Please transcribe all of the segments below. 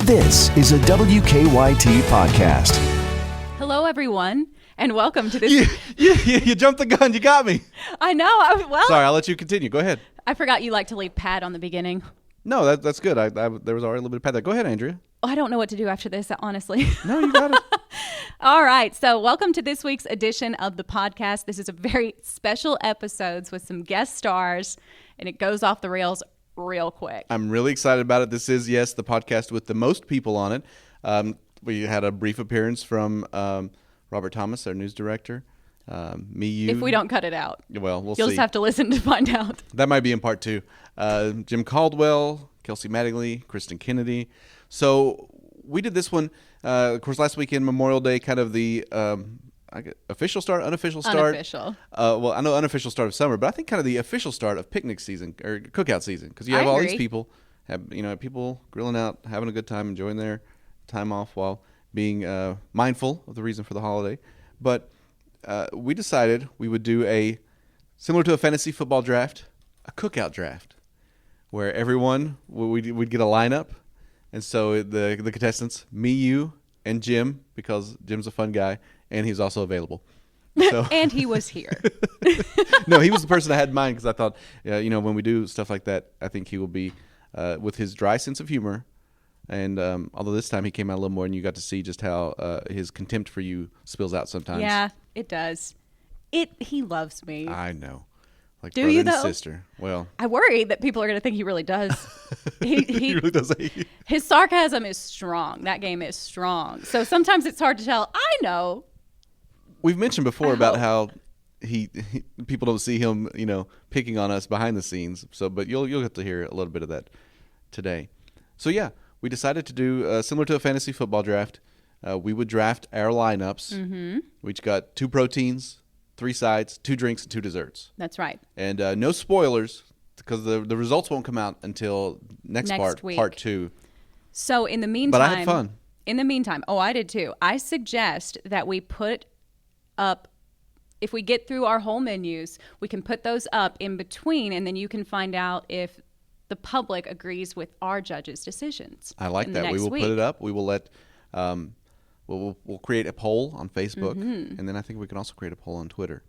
This is a WKYT podcast. Hello, everyone, and welcome to this. You jumped the gun. You got me. I know. Sorry, I'll let you continue. Go ahead. I forgot you like to leave pad on the beginning. No, that's good. There was already a little bit of pad there. Go ahead, Andrea. Oh, I don't know what to do after this, honestly. No, you got it. All right. So welcome to this week's edition of the podcast. This is a very special episode with some guest stars, and it goes off the rails real quick. I'm really excited about it. This is, yes, the podcast with the most people on it. We had a brief appearance from Robert Thomas, our news director. You. If we don't cut it out. Well, we'll see. You'll just have to listen to find out. That might be in part two. Jim Caldwell, Kelsey Mattingly, Kristen Kennedy. So we did this one, of course, last weekend, Memorial Day, kind of the official start, unofficial start. Unofficial. Well, I know unofficial start of summer, but I think kind of the official start of picnic season or cookout season, because you have all these people, people grilling out, having a good time, enjoying their time off while being mindful of the reason for the holiday. But we decided we would do similar to a fantasy football draft, a cookout draft, where everyone we'd get a lineup, and so the contestants, me, you, and Jim, because Jim's a fun guy, and he's also available. So. And he was here. No, he was the person I had in mind, because I thought, when we do stuff like that, I think he will be, with his dry sense of humor, and although this time he came out a little more, and you got to see just how his contempt for you spills out sometimes. Yeah, it does. He loves me. I know. Like do brother you, and though? Sister. Well, I worry that people are going to think he really does. He really does. His sarcasm is strong. That game is strong. So sometimes it's hard to tell. I know. We've mentioned before about how people don't see him, picking on us behind the scenes. So, but you'll get to hear a little bit of that today. So yeah, we decided to do similar to a fantasy football draft. We would draft our lineups. Mm-hmm. We each got 2 proteins, 3 sides, 2 drinks, and 2 desserts. That's right. And no spoilers, because the results won't come out until next week. part 2. So in the meantime, but I had fun. In the meantime, I did too. I suggest that we put up, if we get through our whole menus, we can put those up in between, and then you can find out if the public agrees with our judges' decisions. I like that. We will put it up. We will let. We'll create a poll on Facebook, and then I think we can also create a poll on Twitter.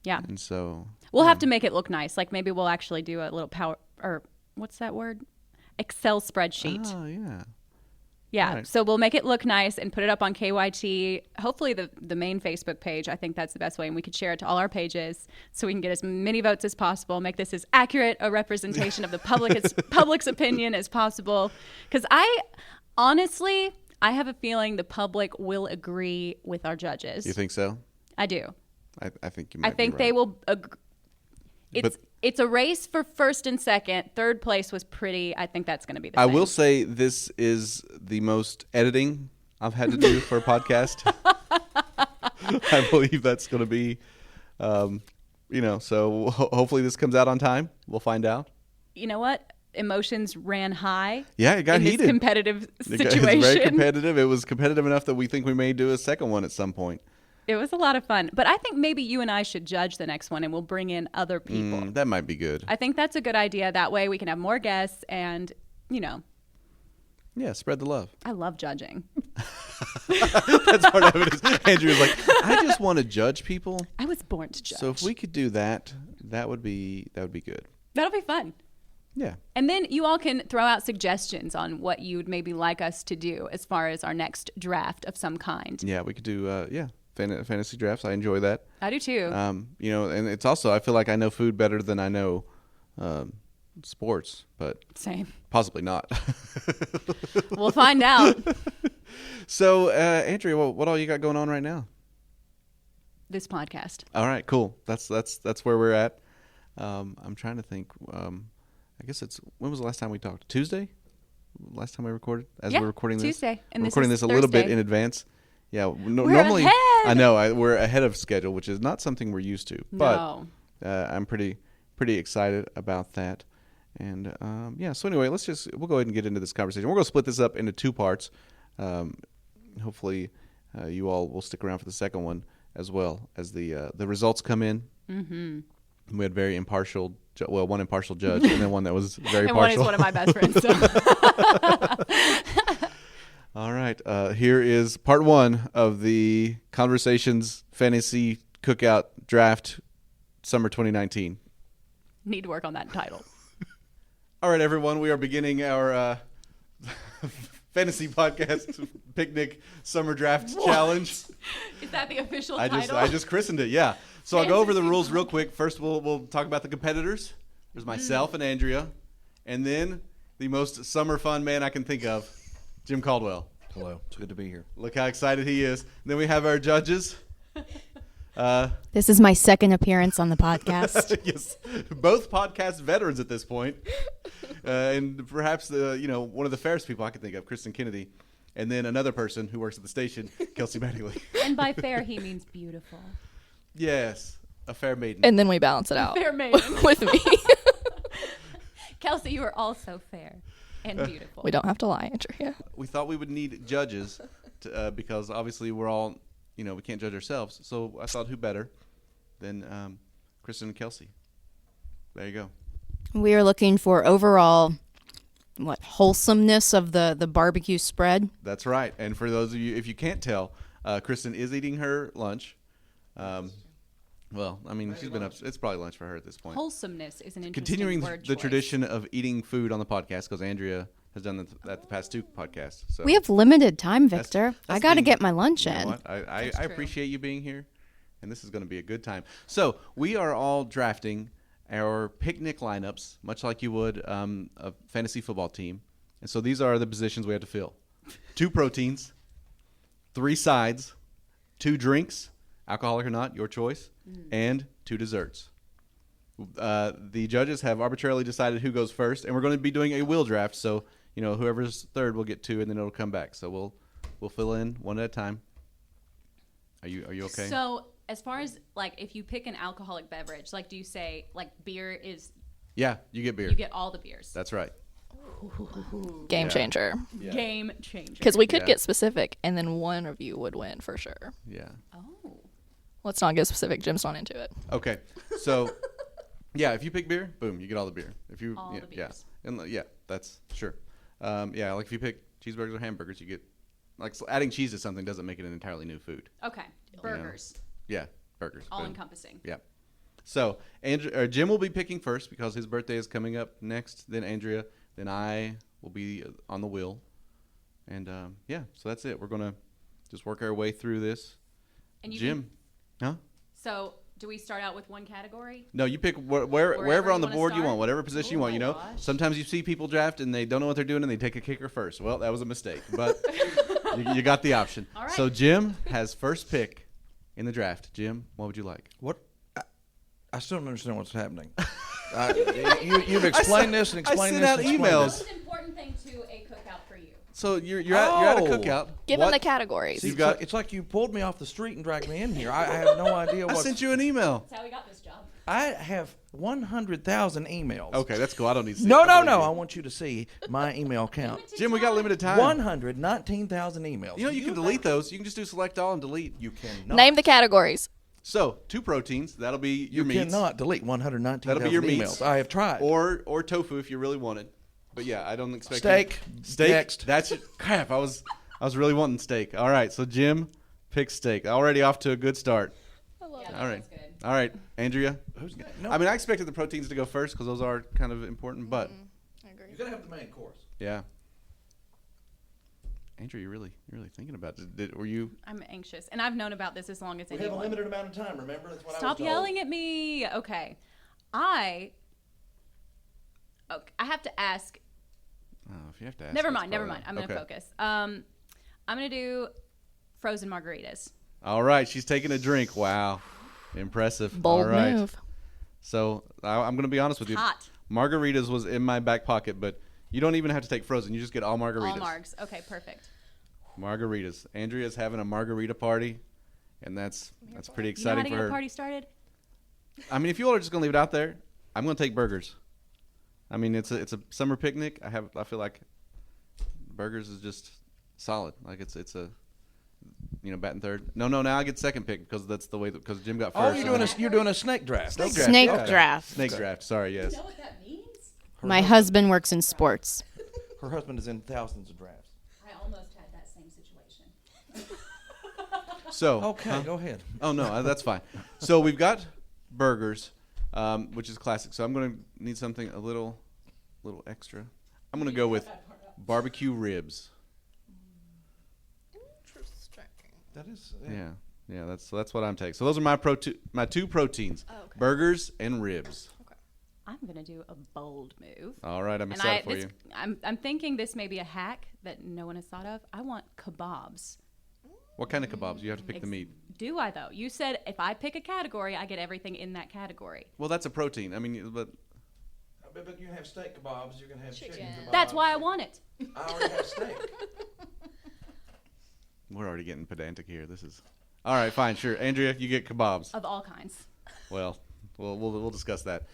Yeah. And so we'll have to make it look nice. Like maybe we'll actually do a little what's that word? Excel spreadsheet. Oh, yeah. Yeah. Right. So we'll make it look nice and put it up on KYT. Hopefully the main Facebook page. I think that's the best way. And we could share it to all our pages so we can get as many votes as possible. Make this as accurate a representation of the public's opinion as possible. Because I have a feeling the public will agree with our judges. You think so? I do. I think you might. I think be right. they will agree. It's a race for first and second. Third place was pretty. I think that's going to be the same. I will say this is the most editing I've had to do for a podcast. I believe that's going to be, so hopefully this comes out on time. We'll find out. You know what? Emotions ran high. Yeah, it got heated. This competitive situation. It was very competitive. It was competitive enough that we think we may do a second one at some point. It was a lot of fun. But I think maybe you and I should judge the next one, and we'll bring in other people. That might be good. I think that's a good idea. That way we can have more guests and, Yeah, spread the love. I love judging. That's part of it. Andrew was like, I just want to judge people. I was born to judge. So if we could do that, that would be good. That'll be fun. Yeah. And then you all can throw out suggestions on what you would maybe like us to do as far as our next draft of some kind. Yeah, we could do, fantasy drafts. I enjoy that. I do too. And it's also, I feel like I know food better than I know sports, but same. Possibly not. We'll find out. So, Andrea, what all you got going on right now? This podcast. All right, cool. That's where we're at. I'm trying to think. I guess when was the last time we talked? Tuesday? Last time we recorded? We're recording this? Tuesday. And we're recording this a little bit in advance. Yeah, normally ahead. I know we're ahead of schedule, which is not something we're used to. No. But I'm pretty excited about that. And so anyway, we'll go ahead and get into this conversation. We're going to split this up into 2 parts. Hopefully you all will stick around for the second one as well as the results come in. Mm-hmm. We had very impartial, one impartial judge and then one that was very and partial. one is one of my best friends. So. right. Here is part 1 of the Conversations Fantasy Cookout Draft Summer 2019. Need to work on that title. All right, everyone. We are beginning our fantasy podcast picnic summer draft challenge. Is that the official title? I just christened it, yeah. So I'll go over the rules real quick. First, we'll talk about the competitors. There's myself and Andrea. And then the most summer fun man I can think of, Jim Caldwell. Hello. It's good to be here. Look how excited he is. And then we have our judges. This is my second appearance on the podcast. Yes, both podcast veterans at this point. And perhaps one of the fairest people I can think of, Kristen Kennedy. And then another person who works at the station, Kelsey Mattingly. And by fair, he means beautiful. Yes, a fair maiden. And then we balance it out. Fair maiden. With me. Kelsey, you are also fair and beautiful. We don't have to lie, Andrea. We thought we would need judges because obviously we're all, we can't judge ourselves. So I thought who better than Kristen and Kelsey. There you go. We are looking for overall, wholesomeness of the barbecue spread. That's right. And for those of you, if you can't tell, Kristen is eating her lunch. Well, I mean, she's been up. It's probably lunch for her at this point. Wholesomeness is an interesting Continuing word the choice. tradition of eating food on the podcast, because Andrea has done that the past 2 podcasts. So We have limited time, Victor. that's I got to being- get my lunch you know in. what? I That's true. appreciate you being here, and this is going to be a good time. So we are all drafting our picnic lineups, much like you would a fantasy football team. And so these are the positions we have to fill: 2 proteins, 3 sides, 2 drinks, alcoholic or not, your choice, and 2 desserts. The judges have arbitrarily decided who goes first, and we're going to be doing a wheel draft. So whoever's third will get 2, and then it'll come back. So we'll fill in one at a time. Are you okay? So as far as if you pick an alcoholic beverage, do you say beer is? Yeah, you get beer. You get all the beers. That's right. Game changer. Yeah. Game changer. Because we could Yeah. get specific, and then one of you would win for sure. Yeah. Oh. Let's not get specific. Jim's not into it. Okay. So, yeah, if you pick beer, boom, you get all the beer. If you All the beers. Yeah. And that's sure. If you pick cheeseburgers or hamburgers, you get adding cheese to something doesn't make it an entirely new food. Okay. Burgers. Yeah, burgers. All boom. encompassing. Yeah. So, Jim will be picking first because his birthday is coming up next. Then Andrea. Then I will be on the wheel. And, so that's it. We're going to just work our way through this. And you Jim. Huh? So do we start out with one category? No, you pick wherever on the wanna board you start? want, whatever position you Oh want. my gosh. Sometimes you see people draft and they don't know what they're doing and they take a kicker first. Well, that was a mistake, but you got the option. All right. So Jim has first pick in the draft. Jim, what would you like? What? I still don't understand what's happening. You've explained this and explained sent this. out and explained emails. that. Most important thing to a cookout for you. So you're at a Oh. cookout. Give What- him the categories. See, You've got- it's like you pulled me off the street and dragged me in here. I have no idea I what. sent you an email. That's how we got this job. I have 100,000 emails. Okay, that's cool. I don't need to see No. it. I want you to see my email count. Jim, we got limited time. 119,000 emails. You can delete those. You can just do select all and delete. You cannot. Name the categories. So 2 proteins. That'll be your You meats. cannot delete 119,000 That'll be your meats. emails. I have tried. Or tofu if you really want it. But yeah, I don't expect Steak. Steak. Next. That's it. Crap. I was really wanting steak. All right. So Jim picks steak. Already off to a good start. Yeah, All that right. sounds good. All right, Andrea. Who's got? No. I mean, I expected the proteins to go first because those are kind of important. But You gotta have the main course. yeah, Andrea, you're really thinking about it. Were you? I'm anxious, and I've known about this as long as We have a anyone. limited amount of time. Remember, that's what I Stop was told. yelling at me. Okay, I have to ask. Oh, if you have to ask. Never that's mind. Never probably- mind. I'm gonna okay. focus. I'm gonna do frozen margaritas. All right, she's taking a drink. Wow, impressive. Bold All right. move. So I'm going to be honest with you. Hot. Margaritas was in my back pocket, but you don't even have to take frozen. You just get all margaritas. All margs. Okay, perfect. Margaritas. Andrea's having a margarita party, and that's pretty You know how exciting to for get her. a party started? I mean, if you all are just going to leave it out there, I'm going to take burgers. I mean, it's a summer picnic. I feel like burgers is just solid. Like it's a batting third. No, now I get second pick because that's the way because Jim got Oh, first. you're doing a snake draft. Snake Okay. draft. Snake yeah. draft. Snake draft. Sorry, yes. You know what that means? Her My husband- husband works in sports. Her husband is in thousands of drafts. I almost had that same situation. So Okay, go ahead. Oh no, that's fine. So we've got burgers, which is classic. So I'm going to need something a little extra. I'm going to go with barbecue ribs. Interesting. That is. Yeah. That's what I'm taking. So those are my two proteins: burgers and ribs. I'm going to do a bold move. All right, I'm excited for you. I'm thinking this may be a hack that no one has thought of. I want kebabs. What kind of kebabs? You have to pick the meat. Do I, though? You said if I pick a category, I get everything in that category. Well, that's a protein. I mean, but But you can have steak kebabs. You can have chicken kebabs. That's why I want it. I already have steak. we're already getting pedantic here. This is all right. Fine, sure. Andrea, you get kebabs. Of all kinds. Well, we'll discuss that.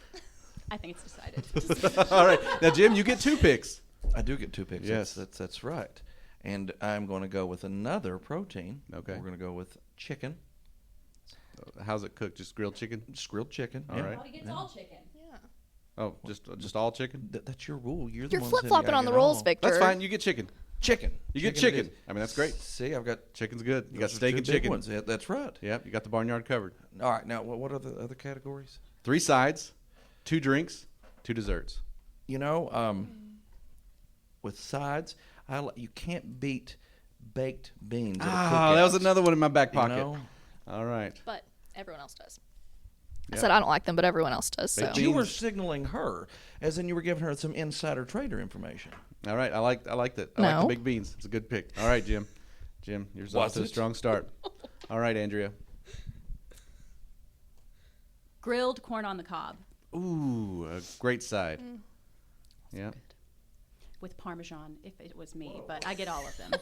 I think it's decided. All right. Now, Jim, you get 2 picks. I do get 2 picks. Yes. That's right. And I'm going to go with another protein. Okay. We're going to go with chicken. How's it cooked? Just grilled chicken? Just grilled chicken. All right. Oh, he gets all chicken. Yeah. Oh, just all chicken? That's your rule. You're You're one flip flopping on the rolls, Victor. That's fine. You get chicken. Chicken. You get it chicken. is. I mean, that's great. See, I've got Chicken's good. You got those are steak 2 and big chicken. ones. Yeah, that's right. Yep, you got the barnyard covered. All right. Now, what are the other categories? 3 sides, 2 drinks, 2 desserts. You know, with sides, you can't beat baked beans. At a Ah, that was cookout. another one in my back You pocket. know? All right. But everyone else does. I said I don't like them, but everyone else does. So Baked You were beans. signaling her, as in you were giving her some insider trader information. All right. I like that. I like the No. big beans. It's a good pick. All right, Jim. Jim, you're off Was to a it? strong start. All right, Andrea. Grilled corn on the cob Ooh, a great side. Yeah. with Parmesan, if it was me, but I get all of them.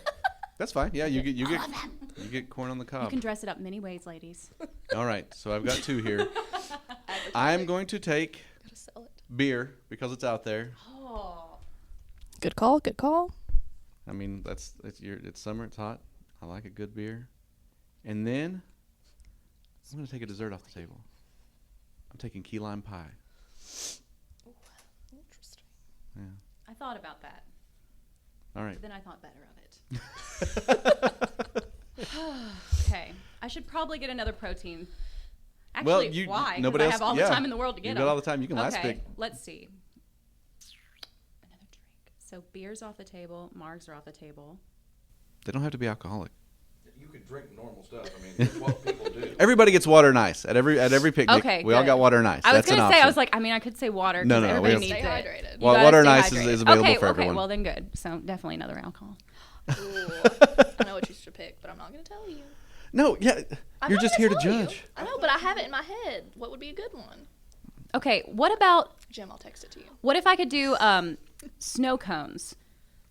That's fine. Yeah, you get corn on the You cob. can dress it up many ways, ladies. All right. So I've got 2 here. I'm going to take Gotta sell it. beer because it's out there. Oh. good call. Good call. I mean, it's summer, it's hot. I like a good beer. And then I'm going to take a dessert off the table. I'm taking key lime pie. Interesting. Yeah. I thought about that. All right. But then I thought better of it. Okay. I should probably get another protein. Well, Actually, why? 'Cause nobody I else- have all yeah. the time in the world to get You've them. got all the time. You can last Okay, pick. let's see. Another drink. So beer's off the table. Margs are off the table. They don't have to be alcoholic. You could drink normal stuff. I mean, that's what people do. Everybody gets water and ice at every picnic. Okay, we all good. got water and ice. I was That's an going to say, I option. was like, I mean, I could say water. No, 'cause no, everybody we needs Stay it. hydrated. You Well, gotta water and stay ice is hydrated. available okay, for okay, everyone. well then good. So definitely another alcohol. Ooh, I know what you should pick, but I'm not going to tell you. No, yeah, I'm you're not just gonna here to tell you. judge. I know, but I have it in my head. What would be a good one? Okay, what about, Jim, I'll text it to you. what if I could do snow cones?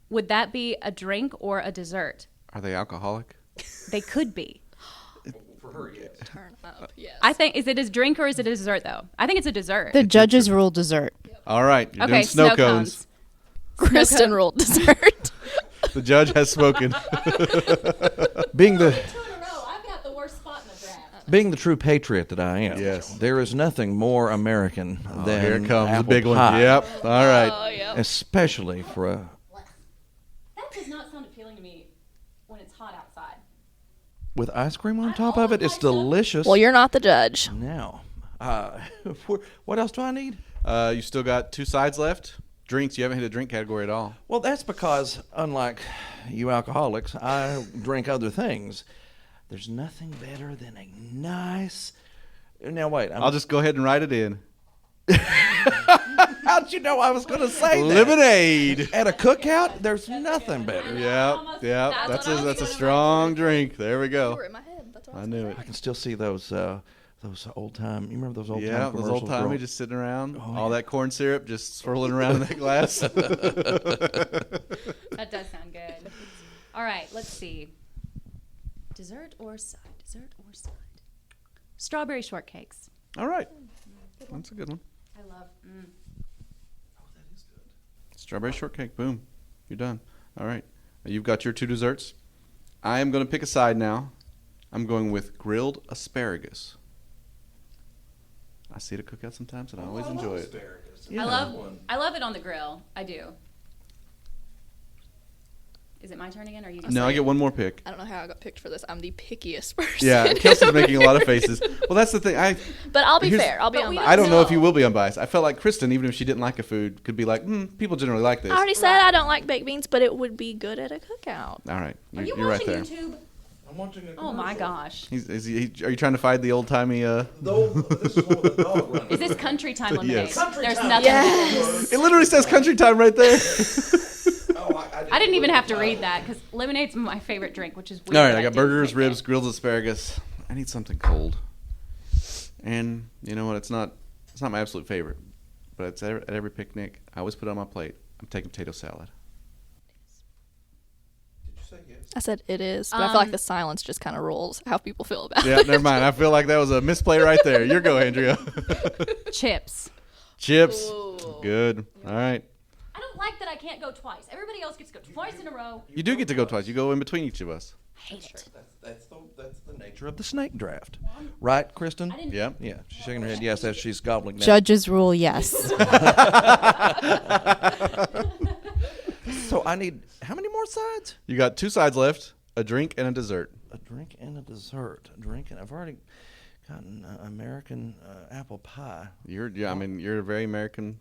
Would that be a drink or a dessert? Are they alcoholic? They could be. For her, yes. Turn up, yes. I think, is it a drink or is it a dessert though? I think it's a dessert. The judges rule dessert. All right, you're Okay, doing snow cones. Kristen ruled dessert. The judge has spoken. Being the Two in a row. I've got the worst spot in the draft. being the true patriot that I am, Yes. there is nothing more American than Here it comes, the apple big one. pie, Yep. All right. Oh, yeah. especially for a. That does not sound appealing to me when it's hot outside. With ice cream on top of it, it's delicious. Well, you're not the judge. Now, what else do I need? You still got 2 sides left. Drinks. You haven't hit a drink category at all. Well, that's because, unlike you alcoholics, I drink other things. There's nothing better than a nice. Now wait, I'll just go ahead and write it in. How'd you know I was going to say that? Lemonade. At a cookout, there's nothing better. Yep. Yep. That's That's what I a was that's a doing. strong drink. There we You go. were in my head. That's what I I was knew gonna it. I can still see those old time. You remember those old time Yeah, those commercials? old timey girl? just sitting around, Oh, all yeah. that corn syrup just swirling around in that glass. That does sound good. All right, let's see. Dessert or side? Dessert or side? Strawberry shortcakes. All right, that's a good one. I love. Strawberry shortcake. Boom, you're done. All right, you've got your 2 desserts. I am going to pick a side now. I'm going with grilled asparagus. I see it at Cookout sometimes, and I always enjoy it. Yeah. I love it on the grill. I do. Is it my turn again? Or are you? No, I get one more pick. I don't know how I got picked for this. I'm the pickiest person. Yeah, Kelsey's making a lot of faces. Well, that's the thing. But I'll be fair. I'll be unbiased. I don't know if you will be unbiased. I felt like Kristen, even if she didn't like a food, could be like, people generally like this. I already said I don't like baked beans, but it would be good at a cookout. All right, Are you you're right watching there. YouTube? I'm watching a Oh my gosh. Are you trying to find the old timey? This is what the dog runs. Is this country time lemonade? Yes. There's Time. nothing. Yes. It literally says country time right there. I didn't even have to read that because lemonade's my favorite drink, which is weird. All right, that I got didn't burgers, pick ribs, it. grilled asparagus. I need something cold. And you know what? It's not my absolute favorite, but it's at every picnic. I always put it on my plate. I'm taking potato salad. Did you say yes? I said it is, but I feel like the silence just kind of rules how people feel about Yeah, it. never mind. I feel like that was a misplay right there. Your go, Andrea. Chips. Chips. Ooh. Good. All right. I don't like that I can't go twice. Everybody else gets to go twice in a row. You do get to go twice. You go in between each of us. I hate it. That's the nature of the snake draft, right, Kristen? I didn't. Yep. Yeah, she's shaking her head. Yes, as she's gobbling. Down. Judges rule yes. So I need how many more sides? You got 2 sides left: a drink and a dessert. A drink and a dessert. A drink and I've already gotten American apple pie. You're a very American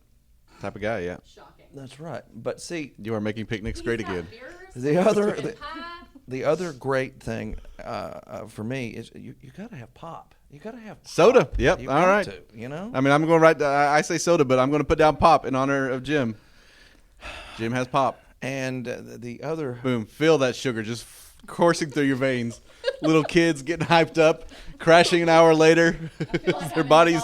type of guy. Yeah. Shocking. That's right. But see, You are making picnics great again. the other great thing for me is you got to have pop. You got to have pop. Soda. Yep. You All got right. to, you know. I mean, I'm going right. I say soda, but I'm going to put down pop in honor of Jim. Jim has pop. And the other. Boom. Feel that sugar just coursing through your veins. Little kids getting hyped up, crashing an hour later. Their bodies.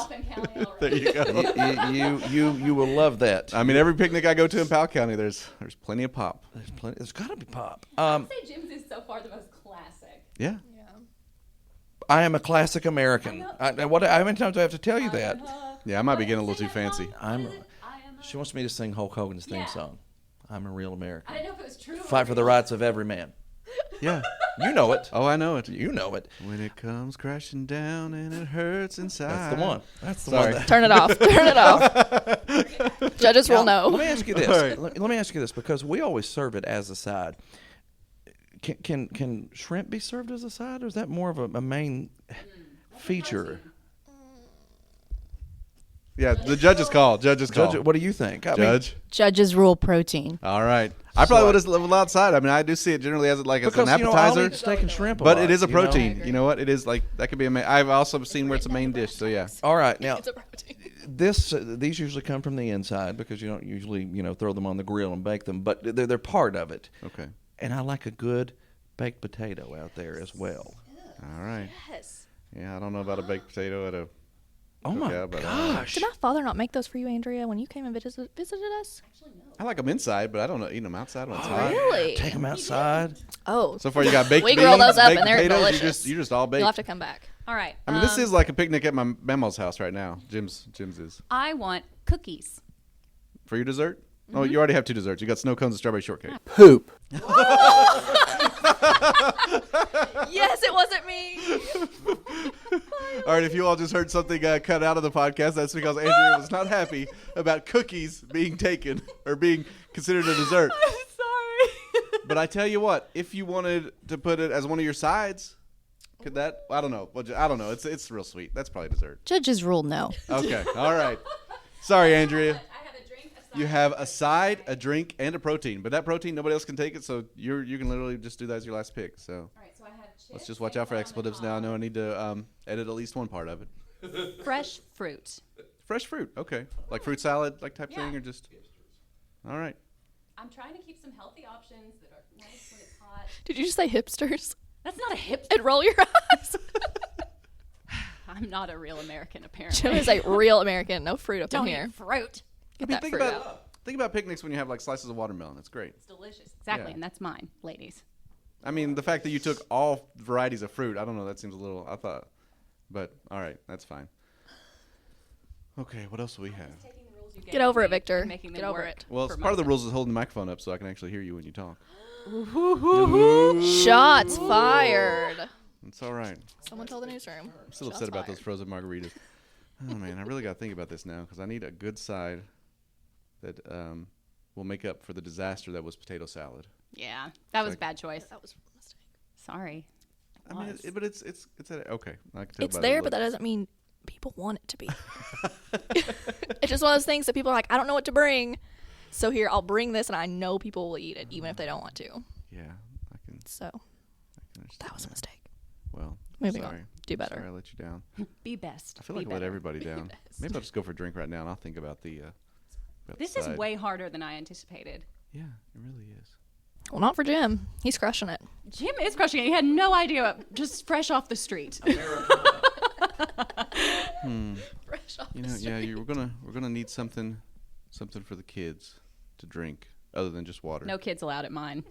There you go. You will love that. I mean, every picnic I go to in Powell County, there's plenty of pop. There's plenty. There's got to be pop. I'd say Jim's is so far the most classic. Yeah. I am a classic American. How many times do I have to tell you that? Yeah, I might be getting a little too fancy. She wants me to sing Hulk Hogan's theme song. I'm a real American. I didn't know if it was true. Fight for the rights of every man. Yeah. You know it. Oh, I know it. You know it. When it comes crashing down and it hurts inside. That's the one. That's the Sorry. one. Turn it off. Turn it off. Judges will Now, know. Let me ask you this. All right. Let me ask you this because we always serve it as a side. Can shrimp be served as a side, or is that more of a main feature? Yeah, the judge's call. Judge's call. Judge, what do you think? I mean, Judge. Judges rule protein. All right. I probably would have leveled outside. I mean, I do see it generally as like as an because I'll appetizer, eat steak and shrimp. but lot, it is a you know? protein. You know what? It is like that could be a. I've also seen where it's a main dish. So yeah. All right, now It's a protein. these usually come from the inside because you don't usually throw them on the grill and bake them, but they're part of it. Okay. And I like a good baked potato out there as well. All right. Yes. Yeah, I don't know about a baked potato at a. Oh my cookout, but, gosh! Did my father not make those for you, Andrea, when you came and visited us? I like them inside, but I don't know eating them outside when it's hot. Really? Take them outside. Oh. So far, you got baked We beans, grill those up baked and they're potatoes. delicious. You're just all baked. You'll have to come back. All right. I mean, this is like a picnic at my Memo's house right now. Jim's is. I want cookies. For your dessert? Oh, you already have 2 desserts. You got snow cones and strawberry shortcake. Poop. Yes, it wasn't me. All right, if you all just heard something cut out of the podcast, that's because Andrea was not happy about cookies being taken or being considered a dessert. I'm sorry. But I tell you what, if you wanted to put it as one of your sides, could that? I don't know. Well, I don't know. It's real sweet. That's probably dessert. Judges rule no. Okay. All right. Sorry, Andrea. I have a drink, a side. You have a side, a drink, and a protein. But that protein, nobody else can take it, so you can literally just do that as your last pick. So All right, so I have chips. let's just watch out for expletives now. I know I need to edit at least one part of it. Fresh fruit. Fresh fruit. Okay. Like fruit salad like type Yeah. thing or just. All right. I'm trying to keep some healthy options that are nice when it's hot. Did you just say hipsters? That's not a hip. And roll your eyes. I'm not a real American, apparently. Jim is a real American. No fruit up Don't in here. eat fruit. Get I mean, that think fruit about out. think about picnics when you have like slices of watermelon. It's great. It's delicious. Exactly, Yeah. and that's mine, ladies. I mean, the fact that you took all varieties of fruit, I don't know. That seems a little. I thought, but all right, that's fine. Okay, what else do we have? Get over it, Victor. You're making Get them over work it. Well, it's for part of the myself. rules is holding the microphone up so I can actually hear you when you talk. Shots fired. It's all right. Someone told the newsroom. I'm still upset about those frozen margaritas. Oh man, I really got to think about this now because I need a good side that will make up for the disaster that was potato salad. Yeah, that was a bad choice. That was a mistake. Sorry. I mean, but it's okay. I can tell It's by the there, look. but that doesn't mean people want it to be. It's just one of those things that people are like, I don't know what to bring. So here, I'll bring this, and I know people will eat it, even if they don't want to. Yeah, I can. So understand that was a mistake. Well, Moving sorry. on. Do better. Sorry, I let you down. Be best. I feel like I let everybody down. Maybe I'll just go for a drink right now, and I'll think about the. This is way harder than I anticipated. Yeah, it really is. Well, not for Jim. He's crushing it. Jim is crushing it. He had no idea. Just fresh off the street. Fresh off You know, yeah, we're gonna need something for the kids to drink other than just water. No kids allowed at mine.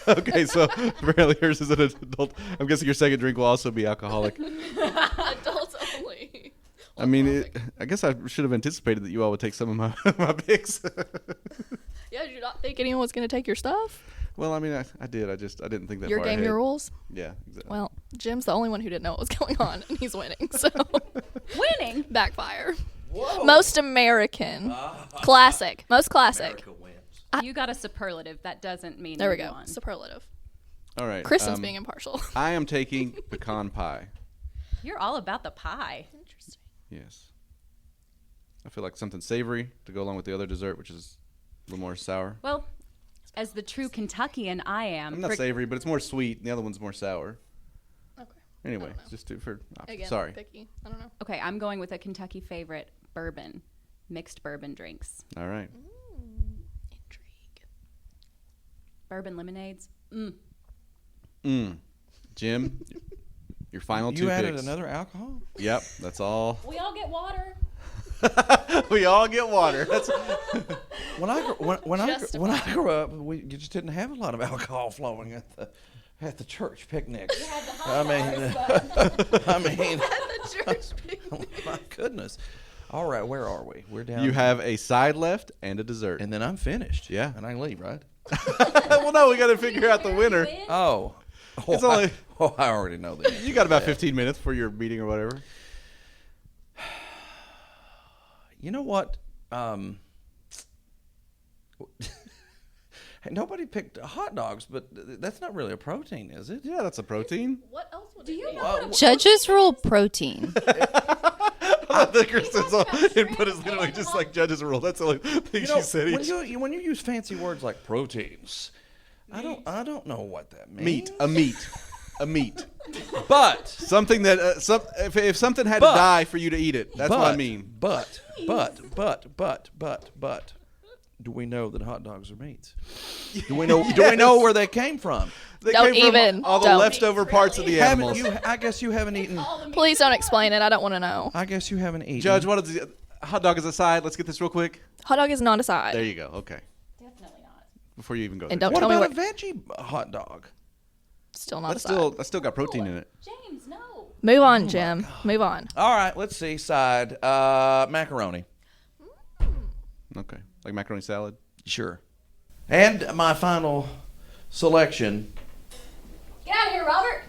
Okay, so apparently yours is an adult. I'm guessing your second drink will also be alcoholic. Adults only. I mean, I guess I should have anticipated that you all would take some of my picks. Yeah, did you not think anyone was going to take your stuff? Well, I mean, I did. I didn't think that Your far game, ahead. your rules? Yeah, exactly. Well, Jim's the only one who didn't know what was going on, and he's winning. So Winning? backfire. Whoa. Most American. Classic. Most classic. You got a superlative. That doesn't mean There we you go. won. Superlative. All right. Kristen's being impartial. I am taking pecan pie. You're all about the pie. Interesting. Yes. I feel like something savory to go along with the other dessert, which is a little more sour. Well, as the true Kentuckian I am. I'm not savory, but it's more sweet. And the other one's more sour. Okay. Anyway, just for Again, sorry. picky. I don't know. Okay, I'm going with a Kentucky favorite, bourbon. Mixed bourbon drinks. All right. Intrigue. Bourbon lemonades. Jim, your final two You picks. added another alcohol? Yep, that's all. We all get water. We all get water. That's When I grew up, you just didn't have a lot of alcohol flowing at the church picnics. I mean, The church picnic. my goodness. All right, where are we? We're down. you have a side left and a dessert. and then I'm finished. Yeah. and I can leave, right? Well, no, we got to figure out the winner. Oh, It's only I already know that. you got about 15 minutes for your meeting or whatever. You know what? Nobody picked hot dogs, but that's not really a protein, is it? Yeah, that's a protein. What else would Do it you be? know what a Judges rule protein. I think Kristen's input is literally just like judge's rule. That's the only thing she said. When you use fancy words like proteins, I don't know what that means. A meat. But Something that if something had But- to die for you to eat it, that's what I mean. But, do we know that hot dogs are meats? Do we know? Do we know where they came from? They Don't came from even. all the Don't. leftover parts of the animals. I guess you haven't eaten. Please don't explain it. I don't want to know. I guess you haven't eaten. Judge, what is the hot dog as a side? Let's get this real quick. Hot dog is not a side. There you go. Okay. Definitely not. Before you even go And there. don't What tell me about what. a veggie hot dog? Still not That's a side. still got protein in it. James, no. Move on, Jim. Move on. All right, let's see. Side macaroni. Okay. Like macaroni salad. Sure. And my final selection. Get out of here, Robert.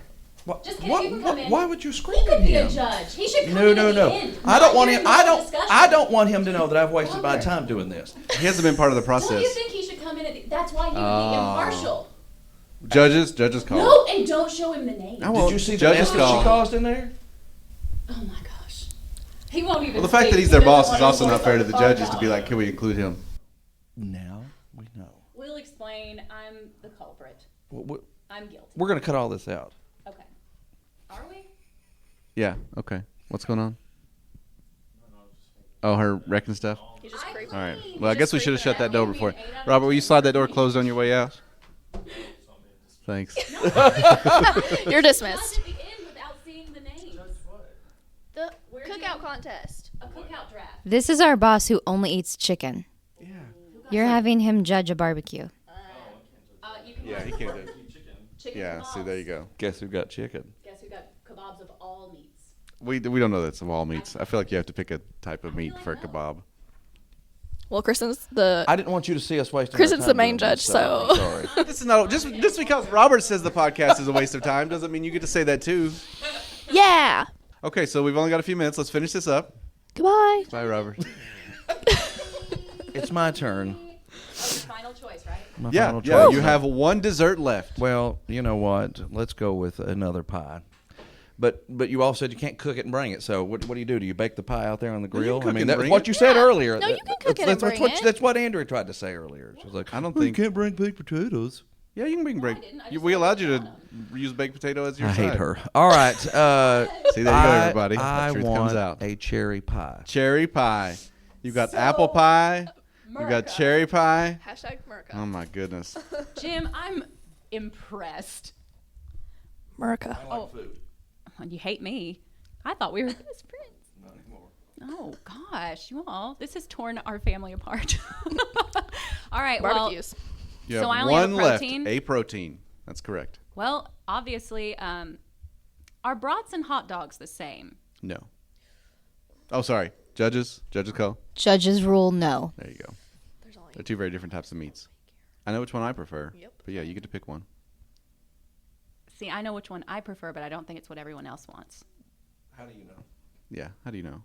What, Just kidding, you can come in. Why would you scream He could at be a him? judge. He should come No, in no, at no. the end. I don't want Not him. during I the don't. discussion. I don't want him to know that I've wasted my Robert. time doing this. He hasn't been part of the Don't process. you think he should come in at the, that's why he would be impartial. Judges call. No, and don't show him the name. I won't. Did you see the Judges mess that call. she caused in there? Oh my gosh. He won't even Well, the fact speak. that he's their He doesn't boss is want also his not voice fair on to the phone judges to call. be like, can we include him? Now we know. We'll explain. I'm the culprit. I'm guilty. We're gonna cut all this out. Okay. Are we? Yeah. Okay. What's going on? Oh, her wrecking stuff. He's just creeping. All right. Well, I guess we should have shut that door before. Robert, will you slide that door closed on your way out? Thanks. You're dismissed. At the end without seeing the names. The Where's he cookout at? contest. A cookout draft. This is our boss who only eats chicken. Yeah. You're having him judge a barbecue. You can Yeah, he can't do it. chicken Yeah. kebabs. See, there you go. Guess who got chicken? Guess who got kebabs of all meats? We don't know that's of all meats. I feel like you have to pick a type of meat for a kebab. Well, Kristen's the. I didn't want you to see us wasting. Kristen's our the time main doing this, judge, so- I'm sorry. This is not just because Robert says the podcast is a waste of time doesn't mean you get to say that too. Yeah. Okay, so we've only got a few minutes. Let's finish this up. Goodbye. Bye, Robert. It's my turn. Oh, you're fine. My Yeah, final yeah. choice. You have one dessert left. Well, you know what? Let's go with another pie. But you all said you can't cook it and bring it. So what do you do? Do you bake the pie out there on the grill? cook I mean, and that's bring what it. you said earlier. No, you can cook it and That's bring what it. that's what Andrea tried to say earlier. She was like, I don't "Oh, think- you can't bring baked potatoes." Yeah, you can bring I didn't. I just We wanted allowed to you put to it use baked potato as your I side. hate her. All right. See, there you go, everybody. I The truth want comes out. a cherry pie. Cherry pie. You got apple pie. You got America. cherry pie. Hashtag America. Oh my goodness. Jim, I'm impressed. America. Oh, you hate me. I thought we were best friends. Not anymore. Oh gosh, you all, this has torn our family apart. All right, well, Barbecues. You So have I only have one a left. protein? A protein. That's correct. well, obviously, are brats and hot dogs the same? No. Oh, sorry. Judges call. Judges rule no. There you go. There's only They're two very different types of meats. I know which one I prefer. Yep. But yeah, you get to pick one. See, I know which one I prefer, but I don't think it's what everyone else wants. How do you know? Yeah. How do you know?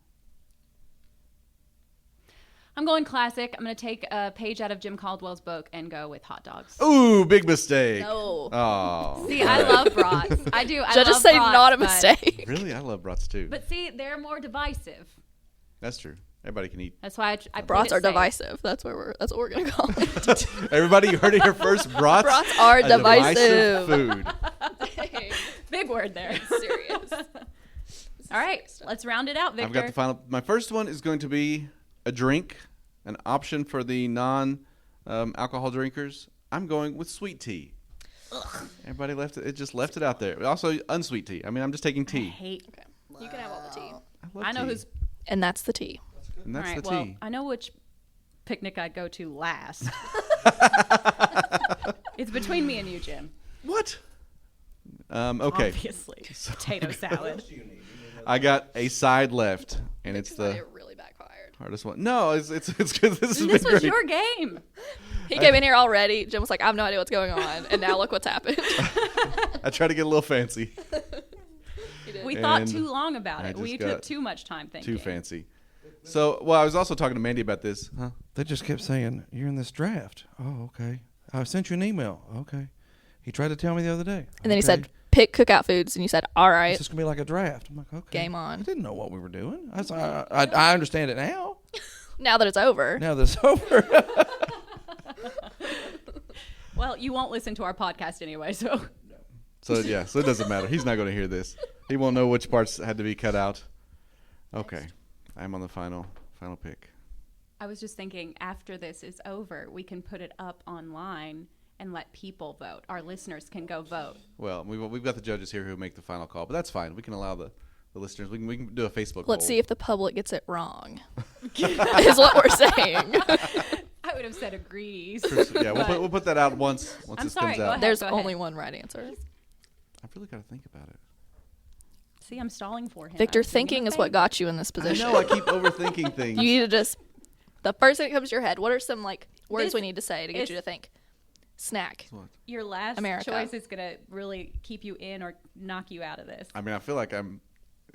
I'm going classic. I'm going to take a page out of Jim Caldwell's book and go with hot dogs. Ooh, big mistake. no. Oh. See, I love brats. I do. I Judges love say brats, not a but- mistake. Really? I love brats too. But see, they're more divisive. That's true. Everybody can eat. That's why I Brats played are it safe. divisive. That's what we're gonna call it. Everybody, you heard it here first. Brats, Brats are a divisive. food. Big word there. Serious. All right, let's round it out, Victor. I've got the final. My first one is going to be a drink, an option for the non-alcohol drinkers. I'm going with sweet tea. Everybody left it. It just left it out there. Also, unsweet tea. I mean, I'm just taking I tea. hate. Okay. You can have all the tea. love I know tea. who's. And that's the tea. And that's All right, the well, tea. I know which picnic I'd go to last. It's between me and you, Jim. What? Okay. Obviously, potato salad. I got a side left, and it's This is why the it really backfired. hardest one. No, it's because this has This been was great. your game. He came in here already. Jim was like, I have no idea what's going on. And now look what's happened. I tried to get a little fancy. We thought And too long about I it. We just took got too much time thinking. Too fancy. So, well, I was also talking to Mandy about this. Huh? They just kept saying, "You're in this draft." Oh, okay. I sent you an email. Okay. He tried to tell me the other day. And then he Okay. said, pick Cookout foods. And you said, all right, "It's just gonna be like a draft." I'm like, "Okay." game on. I didn't know what we were doing. I understand it now. Now that it's over. Now that it's over. Well, you won't listen to our podcast anyway, so. So yeah, so it doesn't matter. He's not going to hear this. He won't know which parts had to be cut out. Okay, I'm on the final pick. I was just thinking, after this is over, we can put it up online and let people vote. Our listeners can go vote. Well, we've got the judges here who make the final call, but that's fine. We can allow the listeners. We can do a Facebook. Let's poll. see if the public gets it wrong. Is what we're saying. I would have said agrees. Yeah, we'll put that out once I'm this sorry, comes go out. ahead. There's only one right answer. I've really got to think about it. See, I'm stalling for him. Victor, I was doing thinking him a is what favor. got you in this I position. know I keep overthinking things. You need to just, the first thing that comes to your head, what are some like words This we need to say to get is- you to think? Snack. Your last America. choice is going to really keep you in or knock you out of this. I mean, I feel like I'm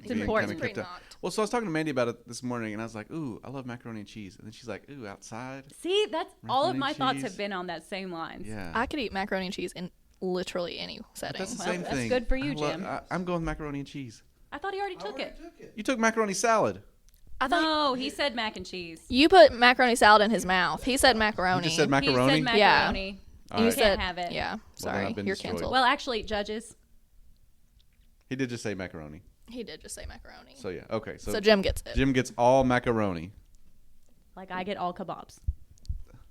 being important. kinda Pretty kept out. knocked. Well, so I was talking to Mandy about it this morning, and I was like, "Ooh, I love macaroni and cheese," and then she's like, "Ooh, outside." See, that's all of Macaroni my and thoughts cheese. have been on that same lines. Yeah, I could eat macaroni and cheese in literally any setting. that's the Well, same that's thing. good for you, I love- Jim. I'm going macaroni and cheese. I thought he already took it. You took macaroni salad. I thought No, he said mac and cheese. you put macaroni salad in his mouth. He said macaroni. You just said He macaroni. said macaroni. All You right. said have it. Yeah, then sorry, I've been you're destroyed. canceled. Well, actually, judges, He did just say macaroni. He did just say macaroni. So yeah, okay. So Jim gets it. Jim gets all macaroni. like I get all kebabs.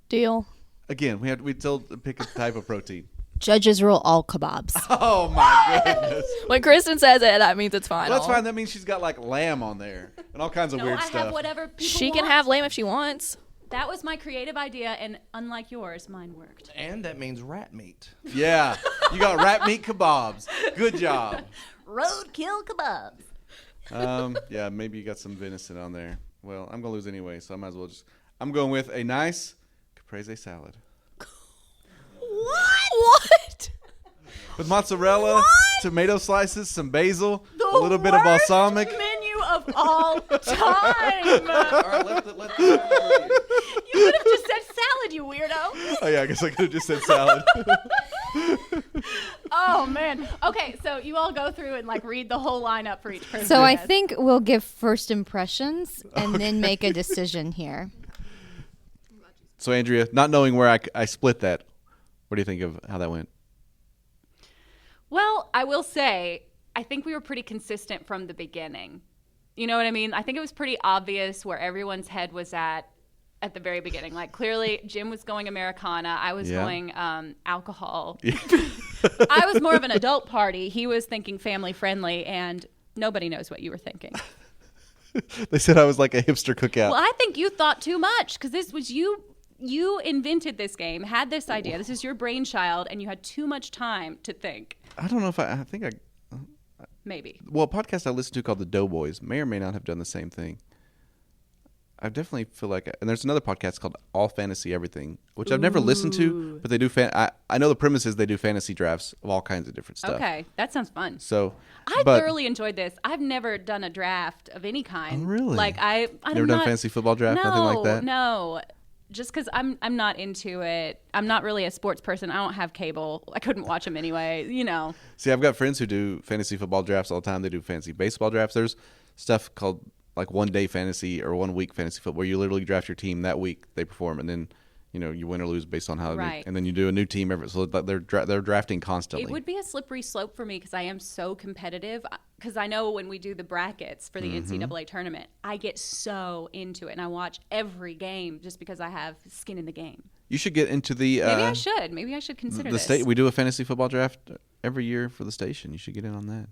Deal. Again, we told pick a type of protein. Judges rule all kebabs. Oh my goodness. When Kristen says it, that means it's final. Well, that's fine. That means she's got like lamb on there and all kinds of No, weird I stuff. have whatever people She can want. have lamb if she wants. That was my creative idea, and unlike yours, mine worked. And that means rat meat. Yeah, you got rat meat kebabs. Good job. Roadkill kebabs. Yeah, maybe you got some venison on there. Well, I'm gonna lose anyway, so I might as well just. I'm going with a nice caprese salad What? with mozzarella, tomato slices, some basil, a little bit of balsamic. Menu of all time. All right, let You could have just said salad, you weirdo. Oh yeah, I guess I could have just said salad. Oh man. Okay, so you all go through and like read the whole lineup for each person. So I think we'll give first impressions and then make a decision here. So Andrea, not knowing where I split that, what do you think of how that went? Well, I will say, I think we were pretty consistent from the beginning. You know what I mean? I think it was pretty obvious where everyone's head was at the very beginning. Like, clearly, Jim was going Americana. I was going alcohol. Yeah. I was more of an adult party. He was thinking family friendly, and nobody knows what you were thinking. They said I was like a hipster cookout. Well, I think you thought too much because this was you. You invented this game, had this idea. This is your brainchild, and you had too much time to think. I don't know if I think I... Maybe. Well, a podcast I listen to called The Doughboys may or may not have done the same thing. I definitely feel like... And there's another podcast called All Fantasy Everything, which I've never listened to, but they do... I know the premise is they do fantasy drafts of all kinds of different stuff. Okay, that sounds fun. So... I thoroughly enjoyed this. I've never done a draft of any kind. Oh, really? Like, I'm never done fantasy football draft? No, nothing like that? No. Just because I'm not into it. I'm not really a sports person. I don't have cable. I couldn't watch them anyway, you know. See, I've got friends who do fantasy football drafts all the time. They do fantasy baseball drafts. There's stuff called like 1 day fantasy or 1 week fantasy football where you literally draft your team that week. They perform, and then you win or lose based on how. Right. And then you do a new team every. So they're drafting constantly. It would be a slippery slope for me because I am so competitive. Because I know when we do the brackets for the NCAA tournament, I get so into it, and I watch every game just because I have skin in the game. You should get into the. Maybe I should. Maybe I should consider this. State. We do a fantasy football draft every year for the station. You should get in on that.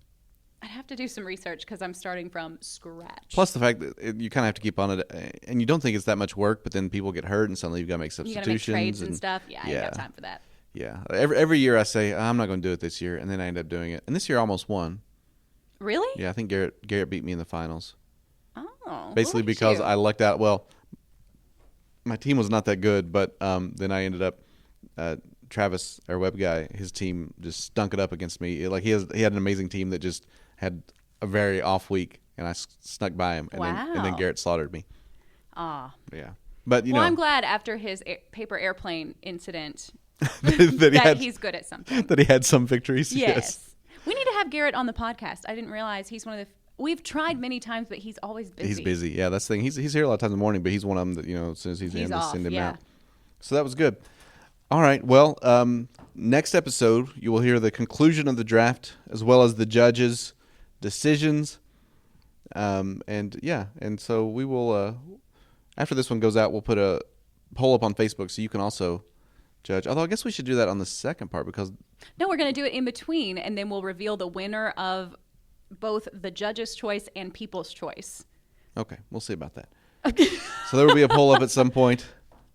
I'd have to do some research because I'm starting from scratch. Plus the fact that you kind of have to keep on it, and you don't think it's that much work, but then people get hurt, and suddenly you've got to make substitutions. You got to make trades and stuff. Yeah, I ain't got time for that. Yeah, every year I say I'm not going to do it this year, and then I end up doing it. And this year I almost won. Really? Yeah, I think Garrett beat me in the finals. Oh, basically because I lucked out. Well, my team was not that good, but then I ended up Travis, our web guy, his team just stunk it up against me. Like he had an amazing team that just had a very off week, and I snuck by him, and then Garrett slaughtered me. Ah. Yeah, but I'm glad after his paper airplane incident that he's good at something. That he had some victories. Yes. We need to have Garrett on the podcast. I didn't realize he's one of the. We've tried many times, but he's always busy. He's busy. Yeah, that's the thing. He's here a lot of times in the morning, but he's one of them that as soon as he's in, they send him out. So that was good. All right. Well, next episode you will hear the conclusion of the draft as well as the judges' decisions. And so we will. After this one goes out, we'll put a poll up on Facebook so you can also judge. Although I guess we should do that on the second part because. No, we're going to do it in between, and then we'll reveal the winner of both the judge's choice and people's choice. Okay, we'll see about that. So there will be a poll up at some point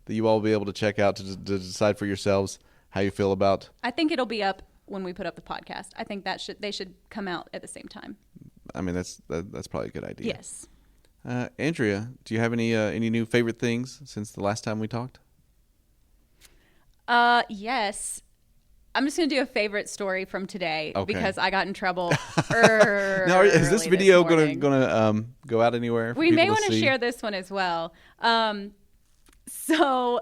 that you all will be able to check out to decide for yourselves how you feel about. I think it'll be up when we put up the podcast. I think they should come out at the same time. I mean, that's probably a good idea. Yes. Andrea, do you have any new favorite things since the last time we talked? Yes. I'm just going to do a favorite story from today because I got in trouble Now, is this video going to go out anywhere? We may want to share this one as well. So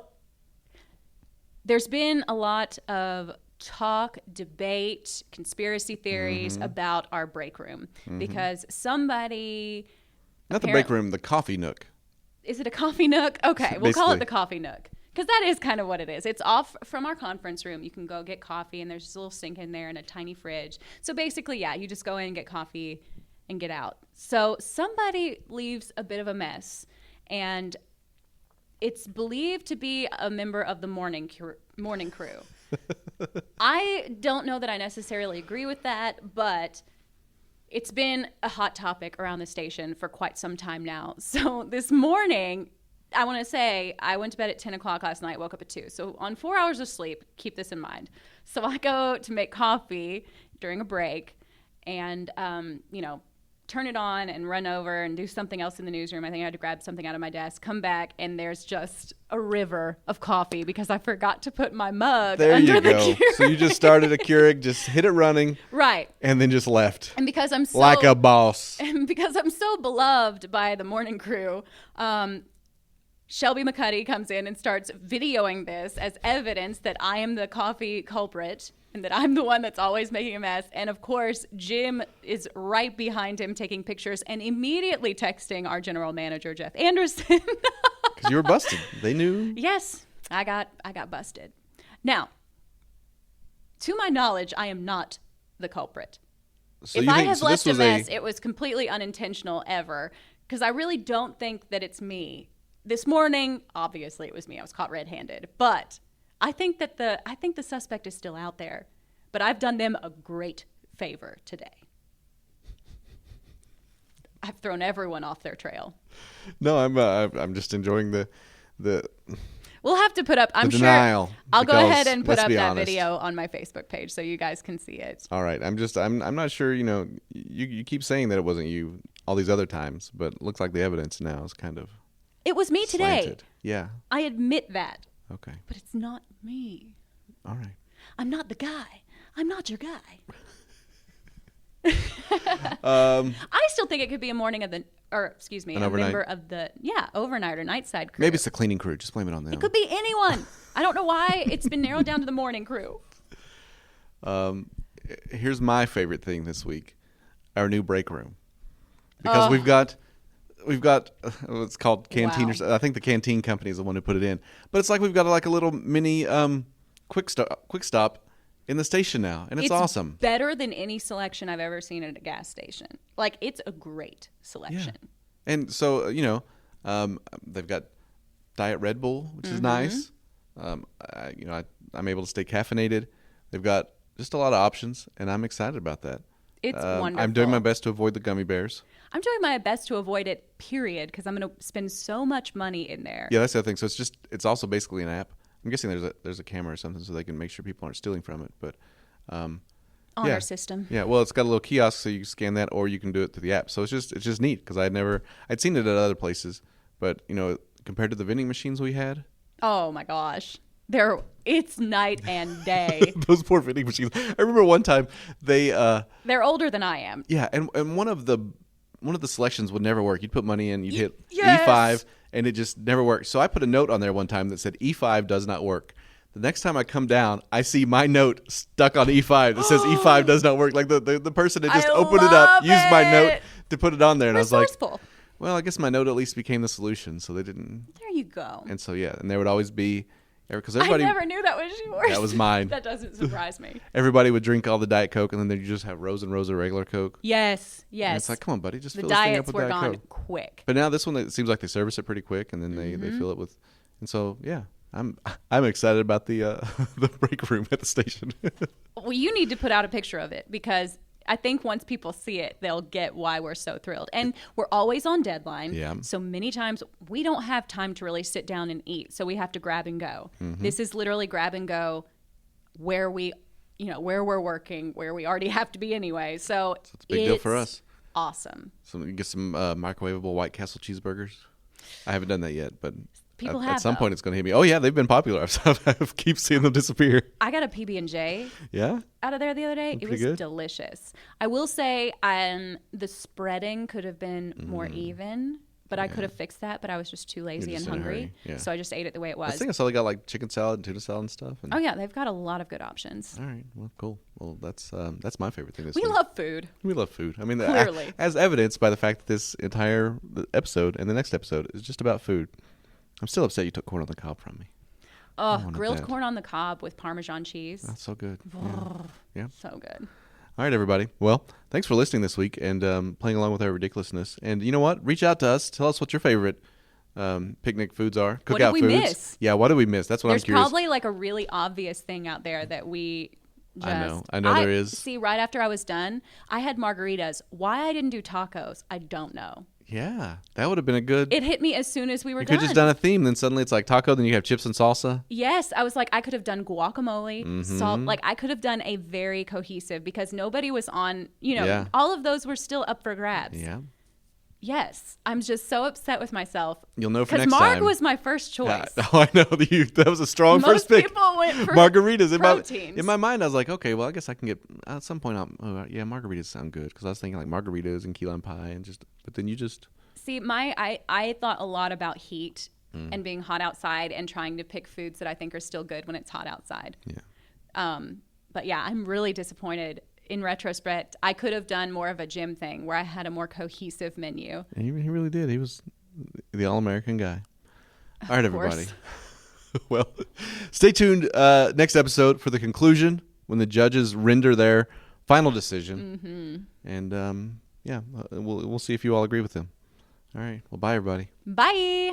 there's been a lot of talk, debate, conspiracy theories about our break room because somebody... Not the break room, the coffee nook. Is it a coffee nook? Okay, we'll call it the coffee nook. Because that is kind of what it is. It's off from our conference room. You can go get coffee, and there's just a little sink in there and a tiny fridge. So basically, you just go in and get coffee and get out. So somebody leaves a bit of a mess, and it's believed to be a member of the morning crew. I don't know that I necessarily agree with that, but it's been a hot topic around the station for quite some time now. So this morning... I want to say I went to bed at 10 o'clock last night, woke up at 2. So on 4 hours of sleep, keep this in mind. So I go to make coffee during a break and, turn it on and run over and do something else in the newsroom. I think I had to grab something out of my desk, come back, and there's just a river of coffee because I forgot to put my mug under the Keurig. So you just started a Keurig, just hit it running. Right. And then just left. And because I'm so... Like a boss. And because I'm so beloved by the morning crew, Shelby McCuddy comes in and starts videoing this as evidence that I am the coffee culprit and that I'm the one that's always making a mess. And of course, Jim is right behind him taking pictures and immediately texting our general manager, Jeff Anderson. Because you were busted. They knew. Yes, I got busted. Now, to my knowledge, I am not the culprit. So If you I think, have so left this a was mess, it was completely unintentional ever. Because I really don't think that it's me. This morning, obviously it was me. I was caught red-handed. But I think the suspect is still out there. But I've done them a great favor today. I've thrown everyone off their trail. No, I'm just enjoying the We'll have to put up. I'm denial, sure. I'll go ahead and put let's up be that honest. video on my Facebook page so you guys can see it. All right. I'm not sure, you keep saying that it wasn't you all these other times, but it looks like the evidence now is kind of It was me today. slanted. Yeah. I admit that, Okay. but it's not me. All right. I'm not the guy. I'm not your guy. I still think it could be a overnight. member of the overnight or night side crew. Maybe it's the cleaning crew. Just blame it on them. It could be anyone. I don't know why it's been narrowed down to the morning crew. Here's my favorite thing this week: our new break room, because we've got it's called Canteen. Wow. I think the Canteen company is the one who put it in, but it's like we've got like a little mini quick stop in the station now, and it's awesome. Better than any selection I've ever seen at a gas station. Like, it's a great selection. Yeah. And so they've got Diet Red Bull, which is nice. I'm able to stay caffeinated. They've got just a lot of options, and I'm excited about that. It's wonderful. I'm doing my best to avoid the gummy bears. I'm doing my best to avoid it, period, because I'm going to spend so much money in there. Yeah, that's the other thing. So it's also basically an app. I'm guessing there's a camera or something so they can make sure people aren't stealing from it. But Honor system. Yeah, well, it's got a little kiosk so you can scan that, or you can do it through the app. So it's just neat because I'd seen it at other places, but compared to the vending machines we had. Oh my gosh, it's night and day. Those poor vending machines. I remember one time they're older than I am. Yeah, and one of the selections would never work. You'd put money in, you'd hit Yes! E5, and it just never worked. So I put a note on there one time that said E5 does not work. The next time I come down, I see my note stuck on E5 that says E5 does not work. Like the person had just opened it up, used my note to put it on there, and I was Resourceful. like, well, I guess my note at least became the solution. So they didn't. There you go. And so and there would always be, because I everybody. never knew that was yours. That was mine. That doesn't surprise me. Everybody would drink all the Diet Coke, and then you just have rows and rows of regular Coke. Yes. And it's like, come on, buddy, just The fill this thing up diets with were Diet gone Coke. quick. But now this one, it seems like they service it pretty quick, and then they fill it with, and so I'm excited about the the break room at the station. Well, you need to put out a picture of it because I think once people see it, they'll get why we're so thrilled. And we're always on deadline. Yeah. So many times we don't have time to really sit down and eat. So we have to grab and go. This is literally grab and go where we're working, where we already have to be anyway. So it's a big deal for us. Awesome. So we can get some microwavable White Castle cheeseburgers. I haven't done that yet, but People at have, some though. point it's going to hit me. Oh yeah, they've been popular. I keep seeing them disappear. I got a PB&J Yeah. out of there the other day. It Pretty was good. delicious. I will say the spreading could have been more even, but I could have fixed that, but I was just too lazy just and in a hungry. hurry. Yeah. So I just ate it the way it I was. think I saw they got like chicken salad and tuna salad and stuff. And, Oh yeah, they've got a lot of good options. all right. Well, cool. Well, that's my favorite thing this We week. love food. We love food. I mean, Clearly. as evidenced by the fact that this entire episode and the next episode is just about food. I'm still upset you took corn on the cob from me. Oh, wanted grilled that. corn on the cob with Parmesan cheese. That's so good. Yeah. So good. All right, everybody. Well, thanks for listening this week and playing along with our ridiculousness. And you know what? Reach out to us. Tell us what your favorite picnic foods are. What Cookout did we foods. miss? Yeah, what did we miss? That's what There's I'm curious. probably like a really obvious thing out there that we just... I know there is. See, right after I was done, I had margaritas. Why I didn't do tacos, I don't know. Yeah, that would have been a good. It hit me as soon as we were you done. could just done a theme. Then suddenly it's like taco. Then you have chips and salsa. Yes, I was like, I could have done guacamole, Mm-hmm. salt. Like, I could have done a very cohesive because nobody was on, Yeah. all of those were still up for grabs. Yeah. Yes, I'm just so upset with myself. You'll know for Because next Marg time. was my first choice. Yeah. Oh, I know. That was a strong Most first pick. people went for Margaritas. proteins. In my mind, I was like, okay, well, I guess I can get at some point. Margaritas sound good because I was thinking like margaritas and key lime pie and just. But then you just. See, I thought a lot about heat and being hot outside and trying to pick foods that I think are still good when it's hot outside. Yeah. But yeah, I'm really disappointed. In retrospect, I could have done more of a Jim thing where I had a more cohesive menu. He really did. He was the all-American guy. All right, everybody. Well, stay tuned next episode for the conclusion when the judges render their final decision. And we'll see if you all agree with them. All right. Well, bye, everybody. Bye.